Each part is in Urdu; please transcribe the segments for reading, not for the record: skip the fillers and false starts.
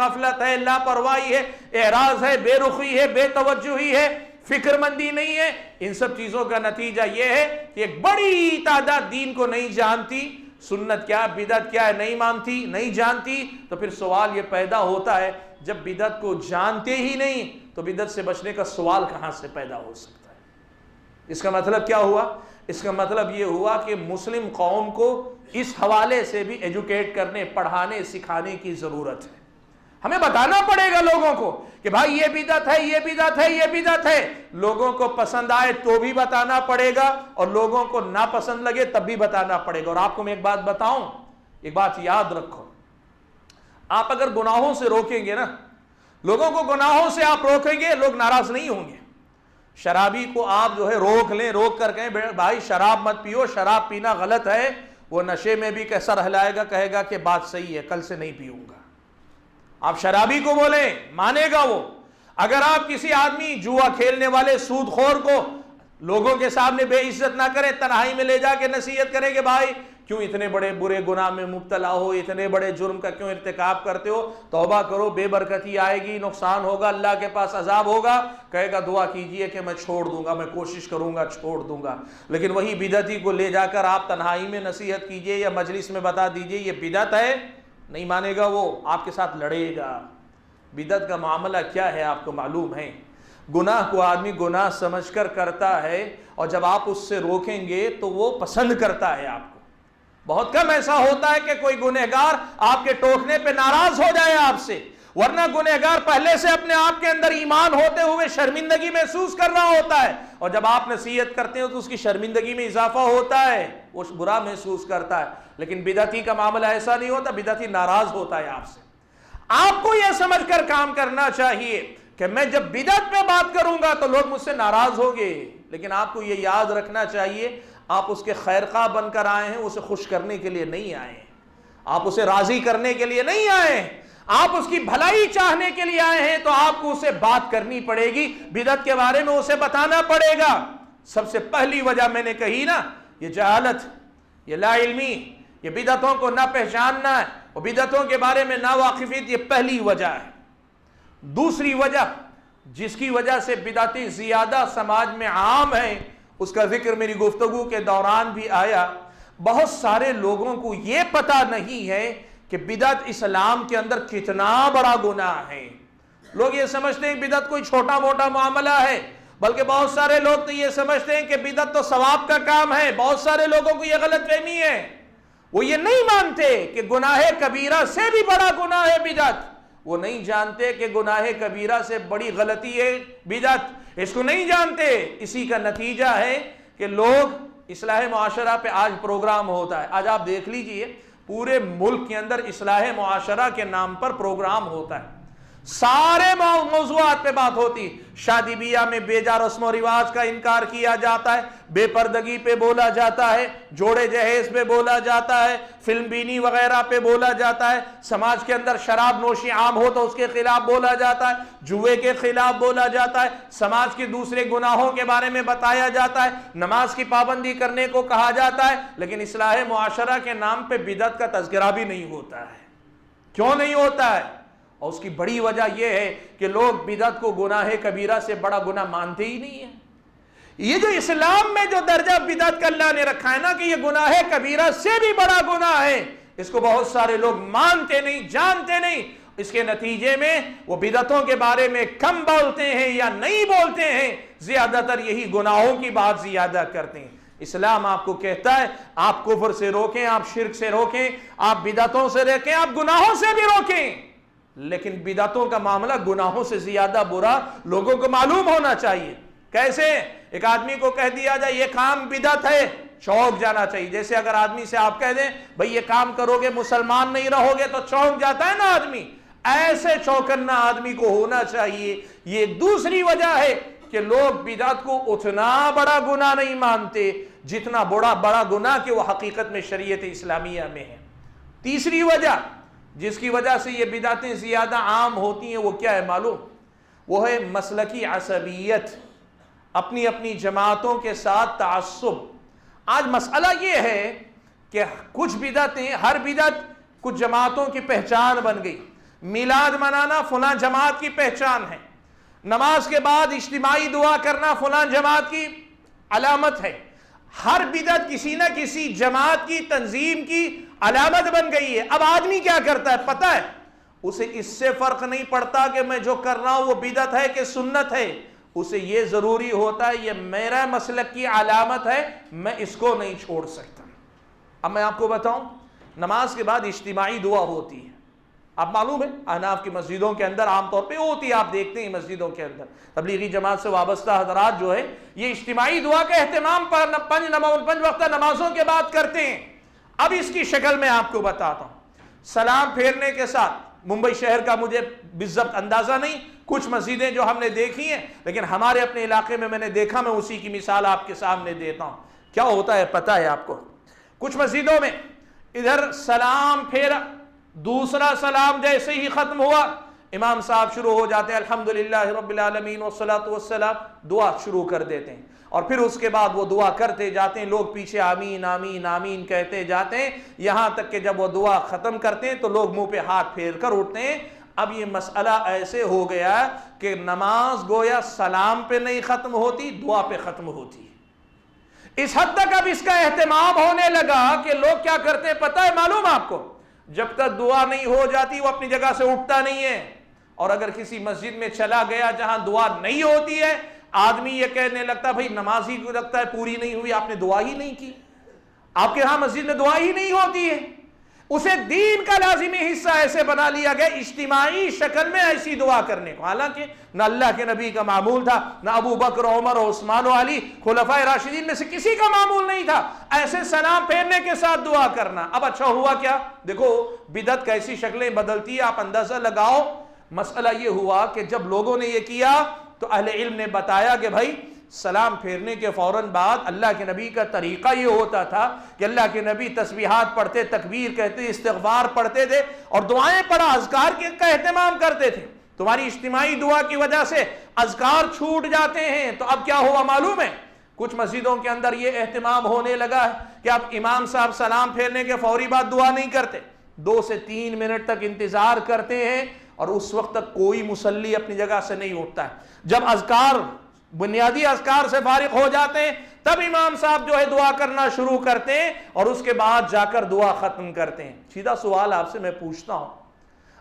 غفلت ہے، لاپرواہی ہے، اعراض ہے، بے رخی ہے، بے توجہی ہے، فکر مندی نہیں ہے، ان سب چیزوں کا نتیجہ یہ ہے کہ ایک بڑی تعداد دین کو نہیں جانتی، سنت کیا بدعت کیا ہے نہیں جانتی، تو پھر سوال یہ پیدا ہوتا ہے جب بدعت کو جانتے ہی نہیں تو بدعت سے بچنے کا سوال کہاں سے پیدا ہو سکتا ہے؟ اس کا مطلب کیا ہوا؟ اس کا مطلب یہ ہوا کہ مسلم قوم کو اس حوالے سے بھی ایجوکیٹ کرنے، پڑھانے، سکھانے کی ضرورت ہے۔ ہمیں بتانا پڑے گا لوگوں کو کہ بھائی یہ بدعت ہے، یہ بدعت ہے، یہ بدعت ہے۔ لوگوں کو پسند آئے تو بھی بتانا پڑے گا، اور لوگوں کو ناپسند لگے تب بھی بتانا پڑے گا۔ اور آپ کو میں ایک بات بتاؤں، ایک بات یاد رکھو، آپ اگر گناہوں سے روکیں گے نا، لوگوں کو گناہوں سے آپ روکیں گے، لوگ ناراض نہیں ہوں گے۔ شرابی کو آپ جو ہے روک لیں، روک کر کہیں بھائی شراب مت پیو، شراب پینا غلط ہے، وہ نشے میں بھی سر ہلائے گا، کہے گا کہ بات صحیح ہے، کل سے نہیں پیوں گا۔ آپ شرابی کو بولیں، مانے گا وہ۔ اگر آپ کسی آدمی جوا کھیلنے والے سود خور کو لوگوں کے سامنے بے عزت نہ کریں، تنہائی میں لے جا کے نصیحت کریں کہ بھائی کیوں اتنے بڑے برے گناہ میں مبتلا ہو، اتنے بڑے جرم کا کیوں ارتکاب کرتے ہو، توبہ کرو، بے برکتی آئے گی، نقصان ہوگا، اللہ کے پاس عذاب ہوگا، کہے گا دعا کیجئے کہ میں چھوڑ دوں گا، میں کوشش کروں گا چھوڑ دوں گا۔ لیکن وہی بدعتی کو لے جا کر آپ تنہائی میں نصیحت کیجئے یا مجلس میں بتا دیجئے یہ بدعت ہے، نہیں مانے گا، وہ آپ کے ساتھ لڑے گا۔ بدعت کا معاملہ کیا ہے آپ کو معلوم ہے؟ گناہ کو آدمی گناہ سمجھ کر کرتا ہے، اور جب آپ اس سے روکیں گے تو وہ پسند کرتا ہے آپ کو۔ بہت کم ایسا ہوتا ہے کہ کوئی گنہگار آپ کے ٹوکنے پہ ناراض ہو جائے آپ سے، ورنہ گنہگار پہلے سے اپنے آپ کے اندر ایمان ہوتے ہوئے شرمندگی محسوس کر رہا ہوتا ہے، اور جب آپ نصیحت کرتے ہو تو اس کی شرمندگی میں اضافہ ہوتا ہے، وہ برا محسوس کرتا ہے۔ لیکن بدعتی کا معاملہ ایسا نہیں ہوتا، بدعتی ناراض ہوتا ہے آپ سے۔ آپ کو یہ سمجھ کر کام کرنا چاہیے کہ میں جب بدعت پہ بات کروں گا تو لوگ مجھ سے ناراض ہوں گے، لیکن آپ کو یہ یاد رکھنا چاہیے آپ اس کے خیر خواہ بن کر آئے ہیں، اسے خوش کرنے کے لیے نہیں آئے ہیں، آپ اسے راضی کرنے کے لیے نہیں آئے ہیں، آپ اس کی بھلائی چاہنے کے لیے آئے ہیں، تو آپ کو اسے بات کرنی پڑے گی، بدعت کے بارے میں اسے بتانا پڑے گا۔ سب سے پہلی وجہ میں نے کہی نا، یہ جہالت، یہ لا علمی، یہ بدعتوں کو نہ پہچاننا ہے اور بدعتوں کے بارے میں نا واقفیت، یہ پہلی وجہ ہے۔ دوسری وجہ جس کی وجہ سے بدعتیں زیادہ سماج میں عام ہیں، اس کا ذکر میری گفتگو کے دوران بھی آیا، بہت سارے لوگوں کو یہ پتہ نہیں ہے کہ بدعت اسلام کے اندر کتنا بڑا گناہ ہے۔ لوگ یہ سمجھتے ہیں کہ بدعت کوئی چھوٹا موٹا معاملہ ہے، بلکہ بہت سارے لوگ تو یہ سمجھتے ہیں کہ بدعت تو ثواب کا کام ہے۔ بہت سارے لوگوں کو یہ غلط فہمی ہے، وہ یہ نہیں مانتے کہ گناہ کبیرہ سے بھی بڑا گناہ ہے بدعت، وہ نہیں جانتے کہ گناہ کبیرہ سے بڑی غلطی ہے بدعت، اس کو نہیں جانتے۔ اسی کا نتیجہ ہے کہ لوگ اصلاح معاشرہ پہ آج پروگرام ہوتا ہے، آج آپ دیکھ لیجئے پورے ملک کے اندر اصلاح معاشرہ کے نام پر پروگرام ہوتا ہے، سارے موضوعات پہ بات ہوتی، شادی بیاہ میں بے جا رسم و رواج کا انکار کیا جاتا ہے، بے پردگی پہ بولا جاتا ہے، جوڑے جہیز پہ بولا جاتا ہے، فلم بینی وغیرہ پہ بولا جاتا ہے، سماج کے اندر شراب نوشی عام ہو تو اس کے خلاف بولا جاتا ہے، جوئے کے خلاف بولا جاتا ہے، سماج کے دوسرے گناہوں کے بارے میں بتایا جاتا ہے، نماز کی پابندی کرنے کو کہا جاتا ہے، لیکن اصلاح معاشرہ کے نام پہ بدعت کا تذکرہ بھی نہیں ہوتا ہے۔ کیوں نہیں ہوتا ہے؟ اور اس کی بڑی وجہ یہ ہے کہ لوگ بدعت کو گناہ کبیرہ سے بڑا گناہ مانتے ہی نہیں ہیں۔ یہ جو اسلام میں جو درجہ بدعت کا اللہ نے رکھا ہے نا کہ یہ گناہ کبیرہ سے بھی بڑا گناہ ہے، اس کو بہت سارے لوگ مانتے نہیں، جانتے نہیں، اس کے نتیجے میں وہ بدعتوں کے بارے میں کم بولتے ہیں یا نہیں بولتے ہیں، زیادہ تر یہی گناہوں کی بات زیادہ کرتے ہیں۔ اسلام آپ کو کہتا ہے آپ کفر سے روکیں، آپ شرک سے روکیں، آپ بدعتوں سے روکیں، آپ گناہوں سے بھی روکیں، لیکن بدعتوں کا معاملہ گناہوں سے زیادہ برا لوگوں کو معلوم ہونا چاہیے۔ کیسے؟ ایک آدمی کو کہہ دیا جائے یہ کام بدعت ہے، چونک جانا چاہیے۔ جیسے اگر آدمی سے آپ کہہ دیں بھئی یہ کام کرو گے مسلمان نہیں رہو گے، تو چونک جاتا ہے نا آدمی، ایسے چونکنا آدمی کو ہونا چاہیے۔ یہ دوسری وجہ ہے کہ لوگ بدعت کو اتنا بڑا گناہ نہیں مانتے جتنا بڑا گناہ کہ وہ حقیقت میں شریعت اسلامیہ میں ہے۔ تیسری وجہ جس کی وجہ سے یہ بدعتیں زیادہ عام ہوتی ہیں وہ کیا ہے معلوم؟ وہ ہے مسلکی عصبیت، اپنی اپنی جماعتوں کے ساتھ تعصب۔ آج مسئلہ یہ ہے کہ کچھ بدعتیں، ہر بدعت کچھ جماعتوں کی پہچان بن گئی، میلاد منانا فلاں جماعت کی پہچان ہے، نماز کے بعد اجتماعی دعا کرنا فلاں جماعت کی علامت ہے۔ ہر بدعت کسی نہ کسی جماعت کی، تنظیم کی علامت بن گئی ہے۔ اب آدمی کیا کرتا ہے پتہ ہے، اسے اس سے فرق نہیں پڑتا کہ میں جو کر رہا ہوں وہ بدعت ہے کہ سنت ہے، اسے یہ ضروری ہوتا ہے یہ میرا مسلک کی علامت ہے، میں اس کو نہیں چھوڑ سکتا۔ اب میں آپ کو بتاؤں، نماز کے بعد اجتماعی دعا ہوتی ہے، آپ معلوم ہے احناف کی مسجدوں کے اندر عام طور پہ ہوتی ہے، آپ دیکھتے ہیں مسجدوں کے اندر تبلیغی جماعت سے وابستہ حضرات جو ہے یہ اجتماعی دعا کا اہتمام پنج وقتہ نمازوں کے بعد کرتے ہیں۔ اب اس کی شکل میں آپ کو بتاتا ہوں، سلام پھیرنے کے ساتھ، ممبئی شہر کا مجھے بالضبط اندازہ نہیں، کچھ مسجدیں جو ہم نے دیکھی ہیں، لیکن ہمارے اپنے علاقے میں نے دیکھا، میں اسی کی مثال آپ کے سامنے دیتا ہوں۔ کیا ہوتا ہے پتہ ہے آپ کو، کچھ مسجدوں میں ادھر سلام پھیرا، دوسرا سلام جیسے ہی ختم ہوا امام صاحب شروع ہو جاتے ہیں الحمدللہ رب العالمین والصلاۃ والسلام، دعا شروع کر دیتے ہیں، اور پھر اس کے بعد وہ دعا کرتے جاتے ہیں، لوگ پیچھے آمین آمین آمین کہتے جاتے ہیں، یہاں تک کہ جب وہ دعا ختم کرتے ہیں تو لوگ منہ پہ ہاتھ پھیر کر اٹھتے ہیں۔ اب یہ مسئلہ ایسے ہو گیا کہ نماز گویا سلام پہ نہیں ختم ہوتی، دعا پہ ختم ہوتی ہے۔ اس حد تک اب اس کا اہتمام ہونے لگا کہ لوگ کیا کرتے ہیں پتہ ہے معلوم آپ کو، جب تک دعا نہیں ہو جاتی وہ اپنی جگہ سے اٹھتا نہیں ہے، اور اگر کسی مسجد میں چلا گیا جہاں دعا نہیں ہوتی ہے، آدمی یہ کہنے لگتا بھائی نماز ہی کو لگتا ہے پوری نہیں ہوئی، آپ نے دعا ہی نہیں کی، آپ کے ہاں مسجد میں دعا ہی نہیں ہوتی ہے۔ اسے دین کا لازمی حصہ ایسے بنا لیا گیا اجتماعی شکل میں ایسی دعا کرنے کو، حالانکہ نہ اللہ کے نبی کا معمول تھا، نہ ابو بکر عمر و عثمان و علی خلفائے راشدین میں سے کسی کا معمول نہیں تھا ایسے سلام پھیرنے کے ساتھ دعا کرنا۔ اب اچھا ہوا کیا، دیکھو بدعت کیسی شکلیں بدلتی ہے، آپ اندازہ لگاؤ۔ مسئلہ یہ ہوا کہ جب لوگوں نے یہ کیا تو اہل علم نے بتایا کہ بھائی سلام پھیرنے کے فوراً بعد اللہ کے نبی کا طریقہ یہ ہوتا تھا کہ اللہ کے نبی تسبیحات پڑھتے، تکبیر کہتے، استغفار پڑھتے تھے اور دعائیں پڑھا، اذکار کا اہتمام کرتے تھے۔ تمہاری اجتماعی دعا کی وجہ سے اذکار چھوٹ جاتے ہیں، تو اب کیا ہوا معلوم ہے، کچھ مسجدوں کے اندر یہ اہتمام ہونے لگا ہے کہ اب امام صاحب سلام پھیرنے کے فوری بعد دعا نہیں کرتے، 2 سے 3 منٹ تک انتظار کرتے ہیں، اور اس وقت تک کوئی مصلی اپنی جگہ سے نہیں اٹھتا ہے۔ جب اذکار، بنیادی اذکار سے فارغ ہو جاتے ہیں تب امام صاحب جو ہے دعا کرنا شروع کرتے ہیں، اور اس کے بعد جا کر دعا ختم کرتے ہیں۔ سیدھا سوال آپ سے میں پوچھتا ہوں،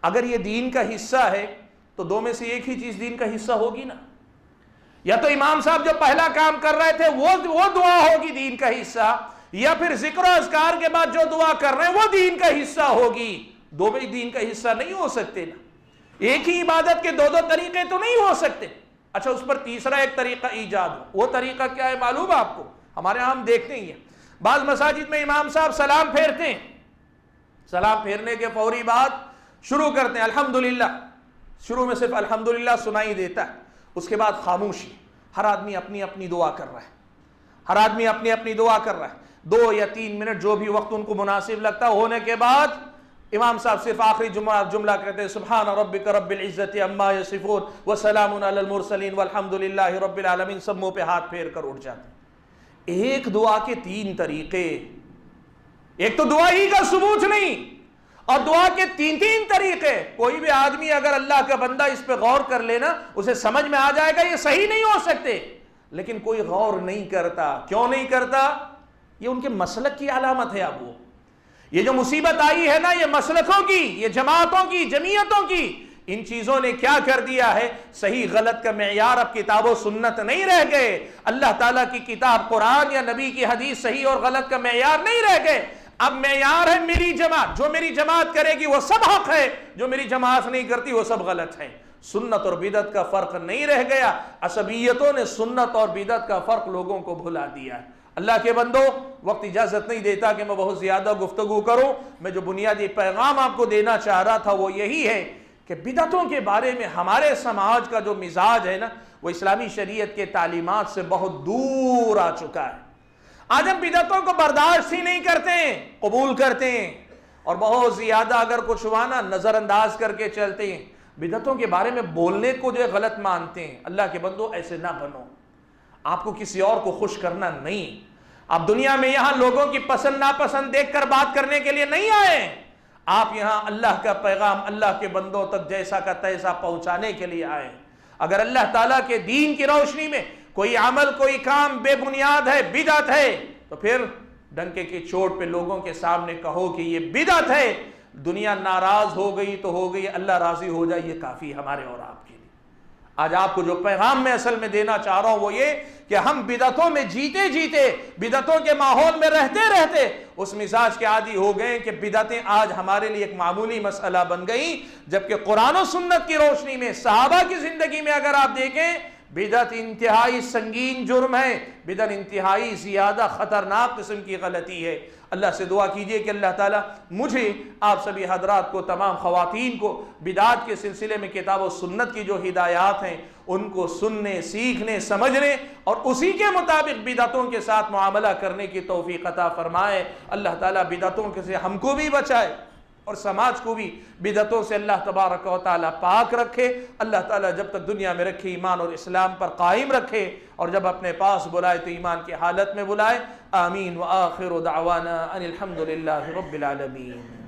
اگر یہ دین کا حصہ ہے تو دو میں سے ایک ہی چیز دین کا حصہ ہوگی نا، یا تو امام صاحب جو پہلا کام کر رہے تھے وہ دعا ہوگی دین کا حصہ، یا پھر ذکر و اذکار کے بعد جو دعا کر رہے ہیں وہ دین کا حصہ ہوگی۔ دو بھی دین کا حصہ نہیں ہو سکتے نا، ایک ہی عبادت کے 2 طریقے تو نہیں ہو سکتے۔ اچھا اس پر تیسرا ایک طریقہ ایجاد ہو، وہ طریقہ کیا ہے معلوم ہے آپ کو؟ ہمارے ہاں ہم دیکھتے ہیں بعض مساجد میں امام صاحب سلام پھیرتے ہیں، سلام پھیرنے کے فوری بعد شروع کرتے ہیں الحمدللہ، شروع میں صرف الحمدللہ سنائی دیتا ہے، اس کے بعد خاموشی، ہر آدمی اپنی اپنی دعا کر رہا ہے، ہر آدمی اپنی اپنی دعا کر رہا ہے، 2 یا 3 منٹ جو بھی وقت ان کو مناسب لگتا ہونے کے بعد امام صاحب صرف آخری جملہ کہتے ہیں سبحان ربک رب العزت عما یصفون وسلام علی المرسلین والحمدللہ رب العالمین، سب منہ پہ ہاتھ پھیر کر اٹھ جاتے ہیں۔ ایک دعا کے 3 طریقے، ایک تو دعا ہی کا ثبوت نہیں، اور دعا کے 3 طریقے۔ کوئی بھی آدمی اگر اللہ کا بندہ اس پہ غور کر لینا اسے سمجھ میں آ جائے گا یہ صحیح نہیں ہو سکتے، لیکن کوئی غور نہیں کرتا۔ کیوں نہیں کرتا؟ یہ ان کے مسلک کی علامت ہے۔ اب وہ یہ جو مصیبت آئی ہے نا، یہ مسلکوں کی، یہ جماعتوں کی، جمعیتوں کی، ان چیزوں نے کیا کر دیا ہے، صحیح غلط کا معیار اب کتاب و سنت نہیں رہ گئے، اللہ تعالیٰ کی کتاب قرآن یا نبی کی حدیث صحیح اور غلط کا معیار نہیں رہ گئے۔ اب معیار ہے میری جماعت، جو میری جماعت کرے گی وہ سب حق ہے، جو میری جماعت نہیں کرتی وہ سب غلط ہے۔ سنت اور بدعت کا فرق نہیں رہ گیا، عصبیتوں نے سنت اور بدعت کا فرق لوگوں کو بھلا دیا ہے۔ اللہ کے بندو، وقت اجازت نہیں دیتا کہ میں بہت زیادہ گفتگو کروں، میں جو بنیادی پیغام آپ کو دینا چاہ رہا تھا وہ یہی ہے کہ بدعتوں کے بارے میں ہمارے سماج کا جو مزاج ہے نا، وہ اسلامی شریعت کے تعلیمات سے بہت دور آ چکا ہے۔ آج ہم بدعتوں کو برداشت ہی نہیں کرتے ہیں، قبول کرتے ہیں، اور بہت زیادہ اگر کچھ ہوا نا نظر انداز کر کے چلتے ہیں، بدعتوں کے بارے میں بولنے کو جو ہے غلط مانتے ہیں۔ اللہ کے بندو ایسے نہ بنو، آپ کو کسی اور کو خوش کرنا نہیں، آپ دنیا میں یہاں لوگوں کی پسند ناپسند دیکھ کر بات کرنے کے لیے نہیں آئے، آپ یہاں اللہ کا پیغام اللہ کے بندوں تک جیسا کا تیسا پہنچانے کے لیے آئے۔ اگر اللہ تعالیٰ کے دین کی روشنی میں کوئی عمل کوئی کام بے بنیاد ہے، بدعت ہے، تو پھر ڈنکے کی چوٹ پہ لوگوں کے سامنے کہو کہ یہ بدعت ہے۔ دنیا ناراض ہو گئی تو ہو گئی، اللہ راضی ہو جائے یہ کافی ہمارے اور آپ کے لیے۔ آج آپ کو جو پیغام میں اصل میں دینا چاہ رہا ہوں وہ یہ کہ ہم بدعتوں میں جیتے جیتے، بدعتوں کے ماحول میں رہتے رہتے اس مزاج کے عادی ہو گئے کہ بدعتیں آج ہمارے لیے ایک معمولی مسئلہ بن گئی، جبکہ قرآن و سنت کی روشنی میں صحابہ کی زندگی میں اگر آپ دیکھیں بدعت انتہائی سنگین جرم ہے، بدعت انتہائی زیادہ خطرناک قسم کی غلطی ہے۔ اللہ سے دعا کیجئے کہ اللہ تعالیٰ مجھے، آپ سبھی حضرات کو، تمام خواتین کو بدعت کے سلسلے میں کتاب و سنت کی جو ہدایات ہیں ان کو سننے، سیکھنے، سمجھنے اور اسی کے مطابق بدعتوں کے ساتھ معاملہ کرنے کی توفیق عطا فرمائے۔ اللہ تعالیٰ بدعتوں سے ہم کو بھی بچائے اور سماج کو بھی بدعتوں سے اللہ تبارک و تعالیٰ پاک رکھے۔ اللہ تعالیٰ جب تک دنیا میں رکھے ایمان اور اسلام پر قائم رکھے، اور جب اپنے پاس بلائے تو ایمان کی حالت میں بلائے۔ آمین۔ وآخر دعوانا ان الحمد للہ رب العالمین۔